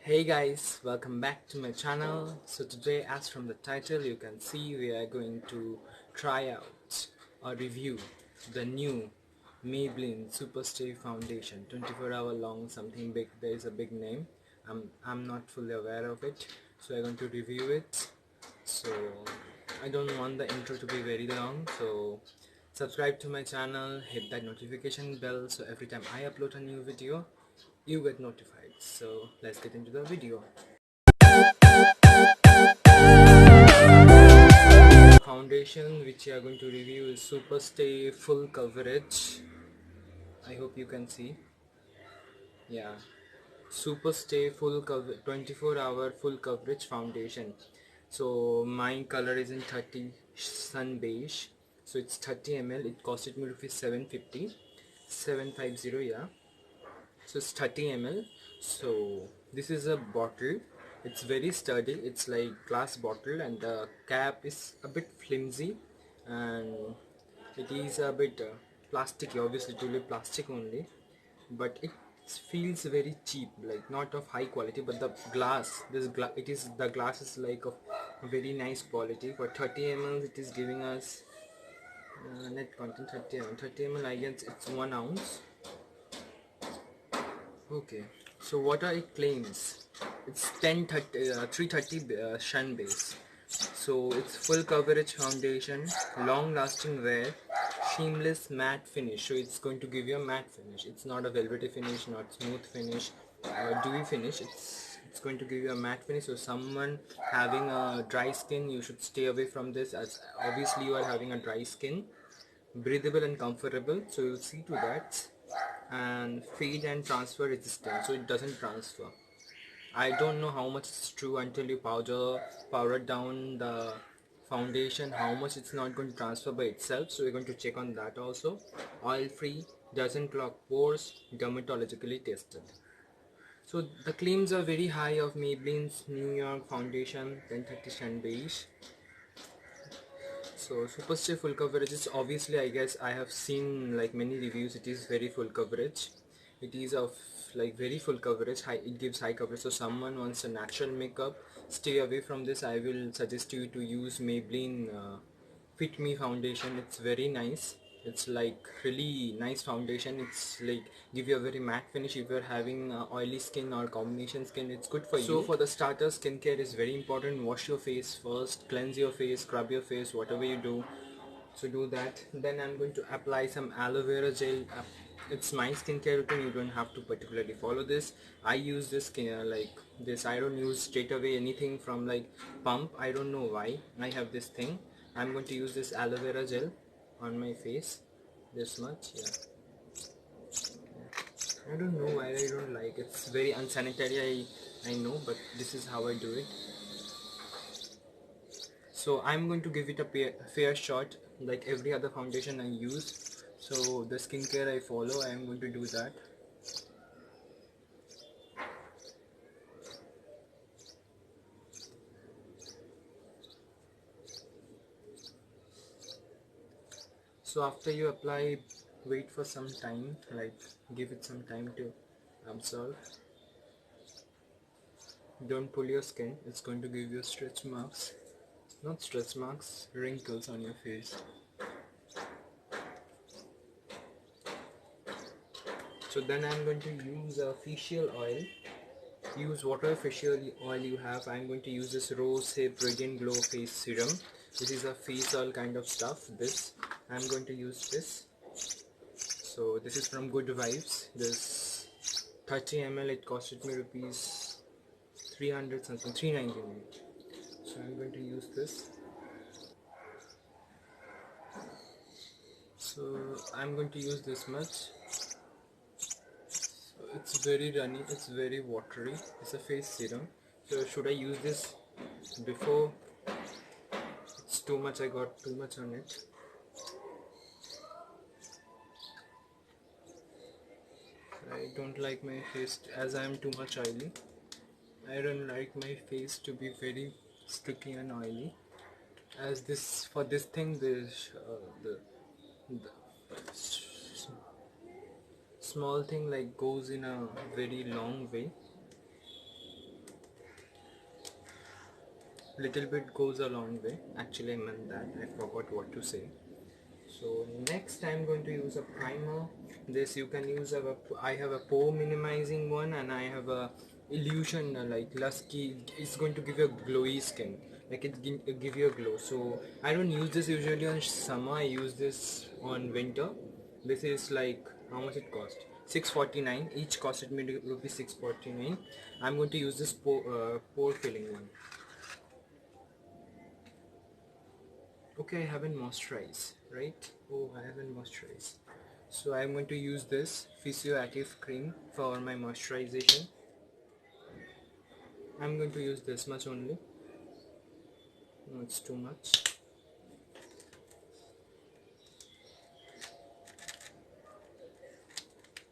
Hey guys, welcome back to my channel. So today, as from the title you can see, we are going to try out or review the new Maybelline Superstay Foundation. 24-hour long, something big. There is a big name. I'm not fully aware of it, so I'm going to review it. So I don't want the intro to be very long, so subscribe to my channel, hit that notification bell, so every time I upload a new video you get notified. So let's get into the video. Foundation which we are going to review is Superstay Full Coverage. I hope you can see. Yeah, Superstay Full Cover 24-hour full coverage foundation. So my color is in 30 sun beige, so it's 30 ml. It costed me rupees 750, 750, yeah. So it's 30 ml. So this is a bottle. It's very sturdy. It's like glass bottle, and the cap is a bit flimsy, and it is a bit plasticky. Obviously it will be plastic only, but it feels very cheap, like not of high quality. But the glass, the glass is like of very nice quality. For 30 ml it is giving us net content 30 ml. 30 ml, I guess it's 1 ounce. Okay, so what are it claims? It's 330 shun base. So it's full coverage foundation, long lasting wear, seamless matte finish. So it's going to give you a matte finish. It's not a velvety finish, not smooth finish, dewy finish. It's going to give you a matte finish. So someone having a dry skin, you should stay away from this, as obviously you are having a dry skin. Breathable and comfortable, so you'll see to that. And fade and transfer resistant, so it doesn't transfer. I don't know how much it's true until you powder down the foundation, how much it's not going to transfer by itself. So we're going to check on that also. Oil free, doesn't clog pores, dermatologically tested. So the claims are very high of Maybelline's New York foundation 1030 Sun Beige. So Superstay full coverage is obviously, I guess I have seen like many reviews, it is very full coverage. It is of like very full coverage, it gives high coverage. So someone wants a natural makeup, stay away from this. I will suggest you to use Maybelline Fit Me foundation. It's very nice. It's like really nice foundation. It's like give you a very matte finish. If you're having oily skin or combination skin, it's good for you. So for the starter, skincare is very important. Wash your face first, cleanse your face, scrub your face, whatever you do. So do that. Then I'm going to apply some aloe vera gel. It's my skincare routine, you don't have to particularly follow this. I use this like this. I don't use straight away anything from like pump. I don't know why I have this thing. I'm going to use this aloe vera gel on my face, this much. Yeah, I don't know why I don't like it. It's very unsanitary, I know, but this is how I do it. So I'm going to give it a fair shot like every other foundation I use. So the skincare I follow, I am going to do that. So after you apply, wait for some time, like give it some time to absorb. Don't pull your skin, it's going to give you stretch marks. Not stretch marks, wrinkles on your face. So then I'm going to use a facial oil. Use whatever facial oil you have. I'm going to use this Rose Hip Radiant Glow Face Serum. This is a face oil kind of stuff. This I'm going to use this. So this is from Good Vibes. This 30 ml, it costed me rupees 300 something, 399. So I'm going to use this. So I'm going to use this much. So it's very runny, it's very watery. It's a face serum. So should I use this before? It's too much, I got too much on it. I don't like my face, as I am too much oily. I don't like my face to be very sticky and oily. As this, for this thing, the small thing like goes in a very long way. Little bit goes a long way. Actually, I meant that. I forgot what to say. So next I'm going to use a primer. This you can use I have a pore minimizing one, and I have a illusion like lusky. It's going to give you a glowy skin, like it give you a glow. So I don't use this usually on summer. I use this on winter. This is like, how much it cost? 649. Each costed me rupees 649. I'm going to use this pore filling one. Okay, I haven't moisturized, right? Oh, I haven't moisturized. So I'm going to use this Physioactive cream for my moisturization. I'm going to use this much only. No, it's too much.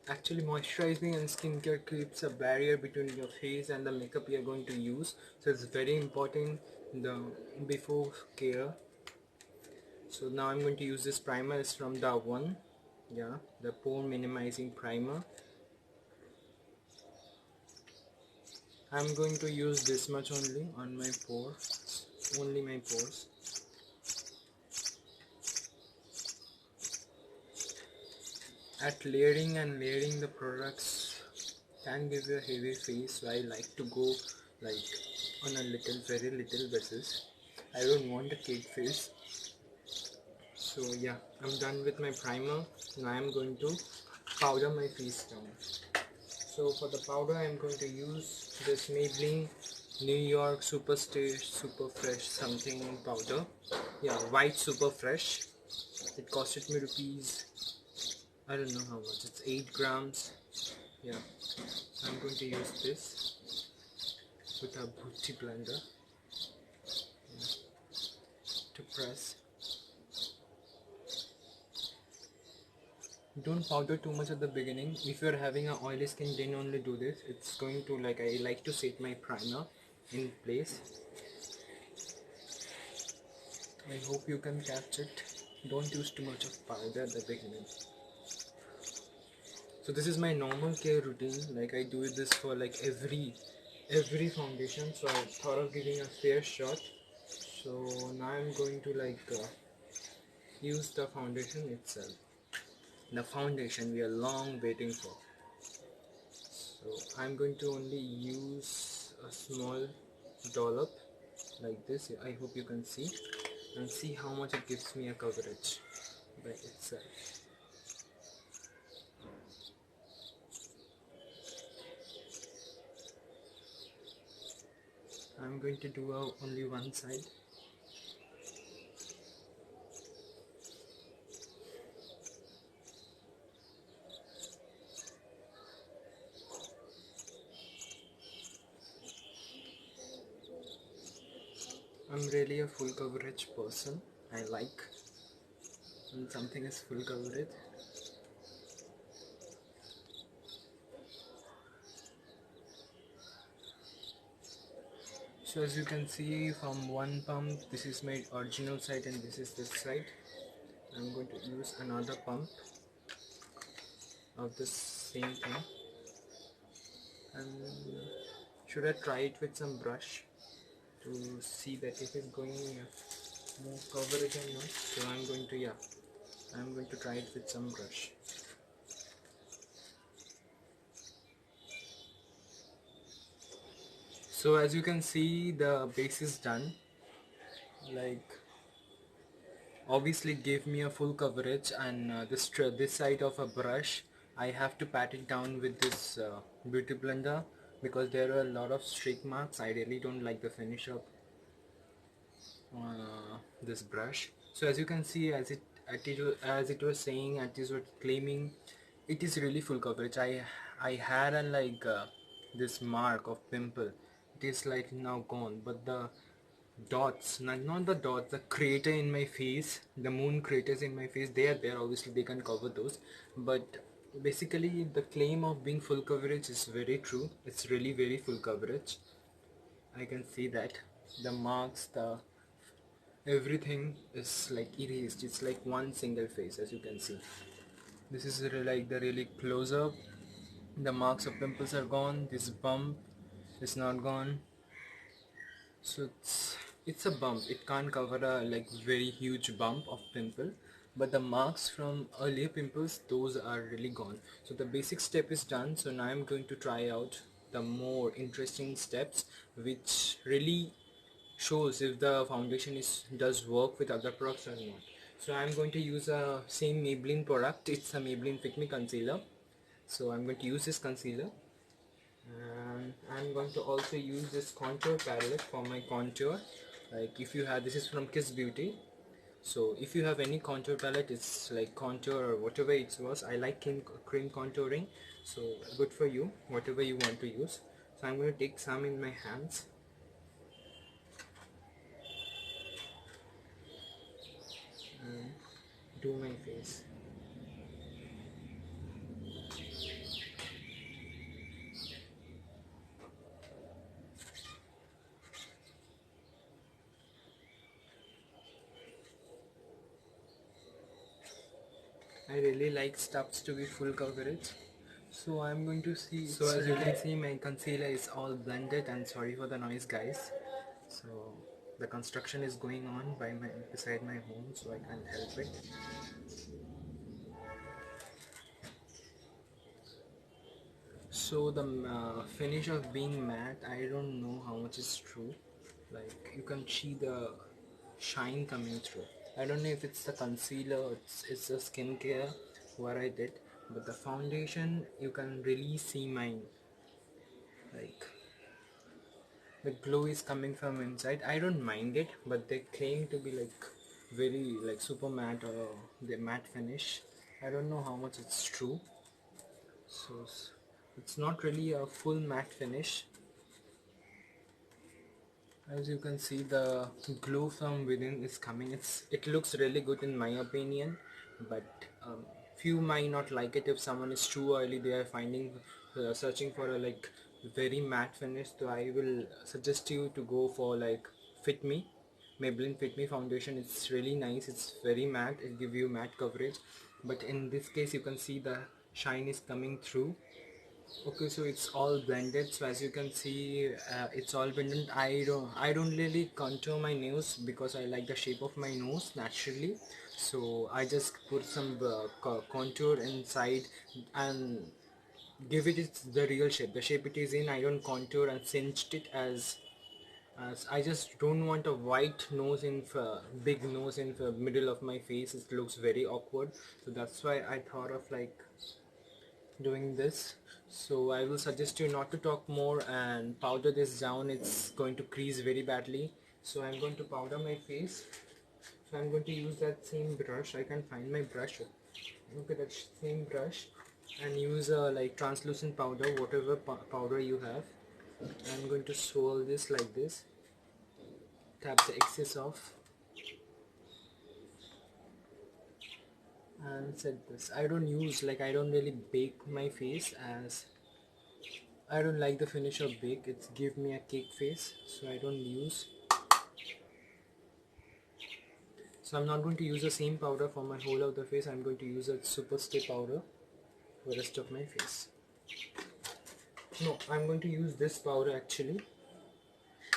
Actually, moisturizing and skincare creates a barrier between your face and the makeup you're going to use. So it's very important, the before care. So now I'm going to use this primer. It's from the one, yeah, the pore minimizing primer. I'm going to use this much only on my pores, only my pores. At layering the products can give you a heavy face, so I like to go like on a little, very little basis. I don't want a cake face. So yeah, I'm done with my primer. Now I'm going to powder my face down. So for the powder I'm going to use this Maybelline New York Super Fresh something powder. Yeah, white Super Fresh. It costed me rupees, I don't know how much. It's 8 grams. Yeah, I'm going to use this with a beauty blender, yeah, to press. Don't powder too much at the beginning. If you're having an oily skin, then only do this. It's going to, like, I like to set my primer in place. I hope you can catch it. Don't use too much of powder at the beginning. So this is my normal care routine. Like, I do this for like every foundation. So I thought of giving a fair shot. So now I'm going to use the foundation itself. The foundation we are long waiting for. So I'm going to only use a small dollop like this. I hope you can see, and see how much it gives me a coverage by itself. I'm going to do only one side. I'm really a full coverage person. I like when something is full coverage. So as you can see from one pump, this is my original side and this is this side. I'm going to use another pump of the same thing, and should I try it with some brush to see that it is going more coverage or not. So I'm going to try it with some brush. So as you can see, the base is done. Like, obviously it gave me a full coverage, and this side of a brush I have to pat it down with this beauty blender, because there are a lot of streak marks. I really don't like the finish of this brush. So as you can see, as it was saying, as it was claiming, it is really full coverage. I had a this mark of pimple. It is like now gone, but the dots, not the dots, the crater in my face, the moon craters in my face, they are there. Obviously they can cover those, but basically the claim of being full coverage is very true. It's really very full coverage. I can see that the marks, the everything is like erased. It's like one single face. As you can see, this is like the really close up. The marks of pimples are gone. This bump is not gone. So it's a bump. It can't cover a like very huge bump of pimple, but the marks from earlier pimples, those are really gone. So the basic step is done. So now I'm going to try out the more interesting steps, which really shows if the foundation does work with other products or not. So I'm going to use a same Maybelline product. It's a Maybelline Fit Me concealer. So I'm going to use this concealer, and I'm going to also use this contour palette for my contour. Like if you have, this is from Kiss Beauty. So if you have any contour palette, it's like contour or whatever it was. I like cream contouring, so good for you, whatever you want to use. So I'm going to take some in my hands and do my face. I really like stuffs to be full coverage. So I'm going to see, so as you can see, my concealer is all blended, and sorry for the noise guys. So the construction is going on by beside my home, so I can't help it. So the finish of being matte, I don't know how much is true. Like you can see the shine coming through. I don't know if it's the concealer or it's the skincare what I did, but the foundation you can really see mine. Like the glow is coming from inside. I don't mind it, but they claim to be like very like super matte or the matte finish. I don't know how much it's true. So it's not really a full matte finish. As you can see, the glow from within is coming. It looks really good in my opinion, but few might not like it. If someone is too early, they are finding searching for a like very matte finish. So I will suggest you to go for like Fit Me, Maybelline Fit Me foundation. It's really nice. It's very matte. It gives you matte coverage, but in this case, you can see the shine is coming through. Okay, so it's all blended. So as you can see, it's all blended. I don't really contour my nose because I like the shape of my nose naturally. So I just put some contour inside and give it the real shape. The shape it is in. I don't contour and cinched it as I just don't want a white nose in big nose in the middle of my face. It looks very awkward. So that's why I thought of like doing this. So I will suggest you not to talk more and powder this down. It's going to crease very badly. So I'm going to powder my face. So I'm going to use that same brush. I can find my brush. Okay, that same brush, and use a like translucent powder, whatever powder you have. I'm going to swirl this like this, tap the excess off, and set this. I don't use like I don't really bake my face as I don't like the finish of bake. It's give me a cake face, so I don't use. So I'm not going to use the same powder for my whole of the face. I'm going to use a super stay powder for the rest of my face. No, I'm going to use this powder actually.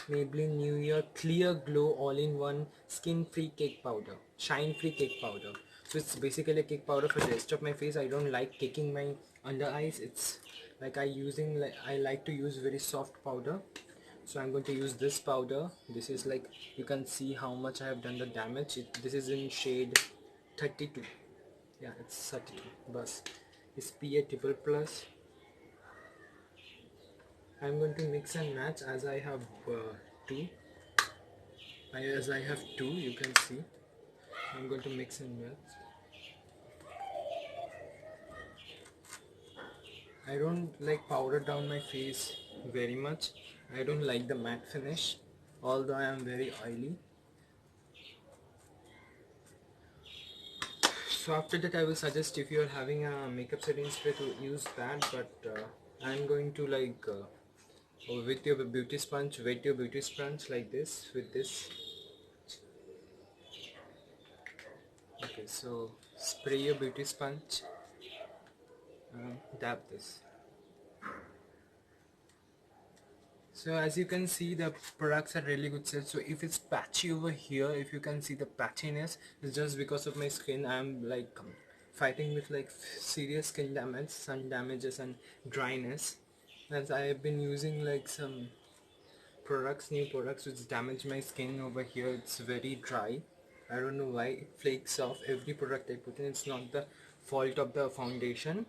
Maybelline New Year Clear Glow All-in-One Skin Free Cake Powder, Shine Free Cake Powder. So it's basically a cake powder for the rest of my face. I don't like caking my under eyes. It's like I like to use very soft powder. So I'm going to use this powder. This is like, you can see how much I have done the damage. This is in shade 32. Yeah, it's 32. Bus. It's PA triple plus. I'm going to mix and match as I have two. As I have two, you can see. I'm going to mix and match. I don't like powder down my face very much. I don't like the matte finish, although I am very oily. So after that, I will suggest if you are having a makeup setting spray to use that, but I'm going to like with your beauty sponge, wet your beauty sponge like this with this. Okay, so spray your beauty sponge, dab this. So as you can see, the products are really good set. So if it's patchy over here, if you can see the patchiness, it's just because of my skin. I'm like fighting with like serious skin damage, sun damages and dryness, as I have been using like some new products which damage my skin over here. It's very dry. I don't know why it flakes off every product I put in. It's not the fault of the foundation,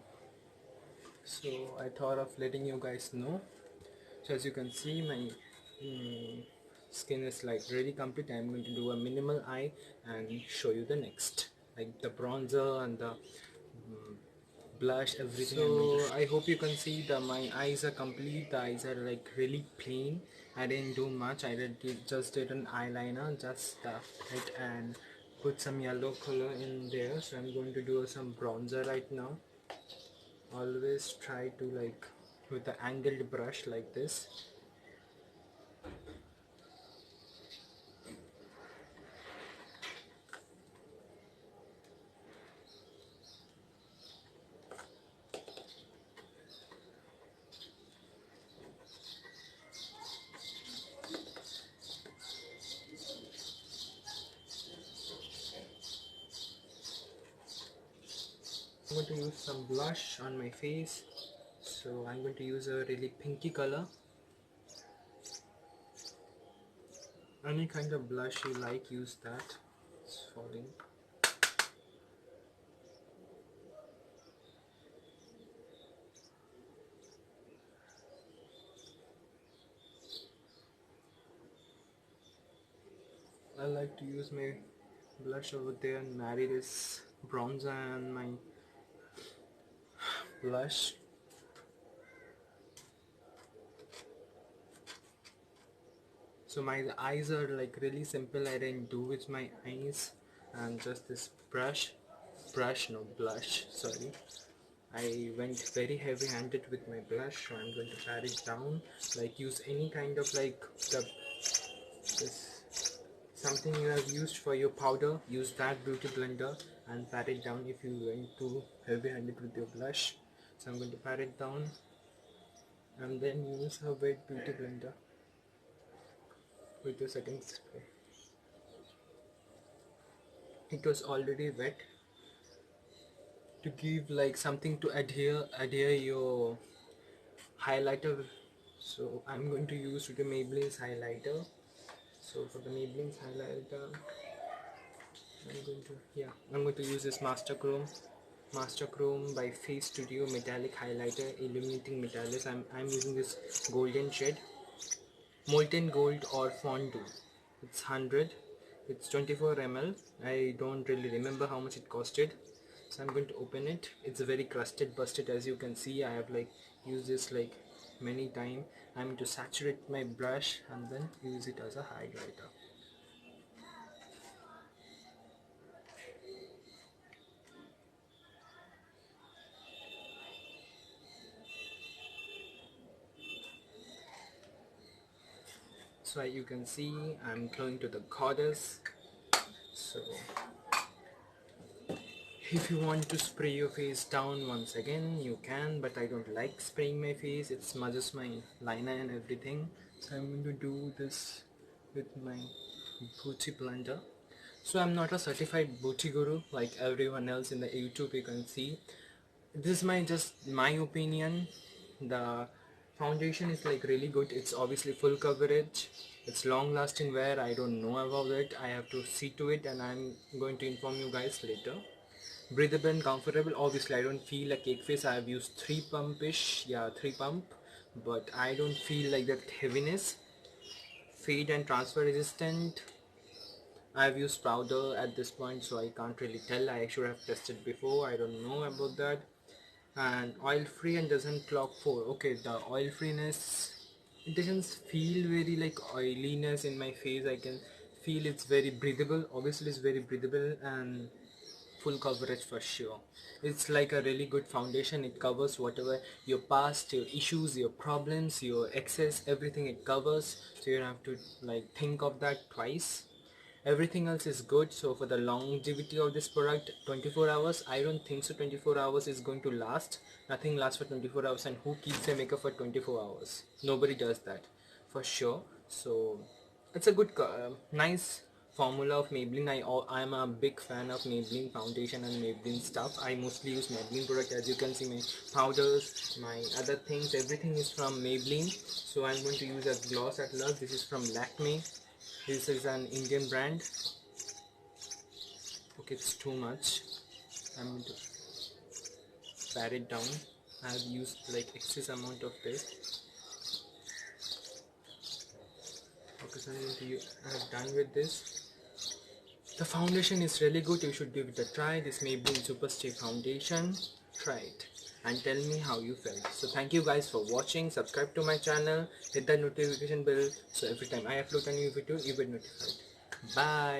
so I thought of letting you guys know. So as you can see, my skin is like really complete. I'm going to do a minimal eye and show you the next, like the bronzer and the blush, everything. So I hope you can see that my eyes are complete. The eyes are like really plain. I didn't do much. Just did an eyeliner, just it, and put some yellow color in there. So I'm going to do some bronzer right now. Always try to like with the angled brush like this. I'm going to use some blush on my face, so I'm going to use a really pinky color. Any kind of blush you like, use that. It's falling. I like to use my blush over there and marry this bronzer and my blush. So my eyes are like really simple. I didn't do with my eyes, and just this blush, sorry. I went very heavy handed with my blush, so I'm going to pat it down. Like use any kind of like this something you have used for your powder, use that beauty blender and pat it down if you went too heavy handed with your blush. So I'm going to pat it down and then use a wet beauty blender with the setting spray. It was already wet to give like something to adhere your highlighter. So I'm going to use the Maybelline's highlighter. So for the Maybelline's highlighter, I'm going to use this Master Chrome by Face Studio Metallic Highlighter, Illuminating Metallics. I'm using this golden shade, Molten Gold or Fondue. It's 100. It's 24 ml. I don't really remember how much it costed. So I'm going to open it. It's very crusted, busted, as you can see. I have like used this like many times. I'm going to saturate my brush and then use it as a highlighter. So you can see I'm going to the goddess. So if you want to spray your face down once again, you can, but I don't like spraying my face. It smudges my liner and everything. So I'm going to do this with my booty blender. So I'm not a certified booty guru like everyone else in the YouTube you can see. This is just my opinion. The foundation is like really good. It's obviously full coverage. It's long lasting wear. I don't know about it. I have to see to it and I'm going to inform you guys later. Breathable and comfortable. Obviously I don't feel a cake face. I have used 3 pump-ish. Yeah, 3 pump. But I don't feel like that heaviness. Fade and transfer resistant. I've used powder at this point, so I can't really tell. I should have tested before. I don't know about that. And oil free and doesn't clog for. Okay, the oil freeness, it doesn't feel very like oiliness in my face. I can feel it's very breathable. Obviously it's very breathable and full coverage for sure. It's like a really good foundation. It covers whatever your past, your issues, your problems, your excess, everything it covers, so you don't have to like think of that twice. Everything else is good. So for the longevity of this product, 24 hours, I don't think so 24 hours is going to last. Nothing lasts for 24 hours, and who keeps their makeup for 24 hours? Nobody does that. for sure. So it's a good nice formula of Maybelline. I'm a big fan of Maybelline foundation and Maybelline stuff. I mostly use Maybelline product. As you can see, my powders, my other things, everything is from Maybelline. So I'm going to use a gloss at last. This is from Lakme. This is an Indian brand. Okay, it's too much. I'm going to pat it down. I've used like excess amount of this. Okay, so I'm done with this. The foundation is really good. You should give it a try. This Maybelline Super Stay Foundation. Try it and tell me how you felt. So thank you guys for watching. Subscribe to my channel. Hit that notification bell so every time I upload a new video, you will be notified. Bye.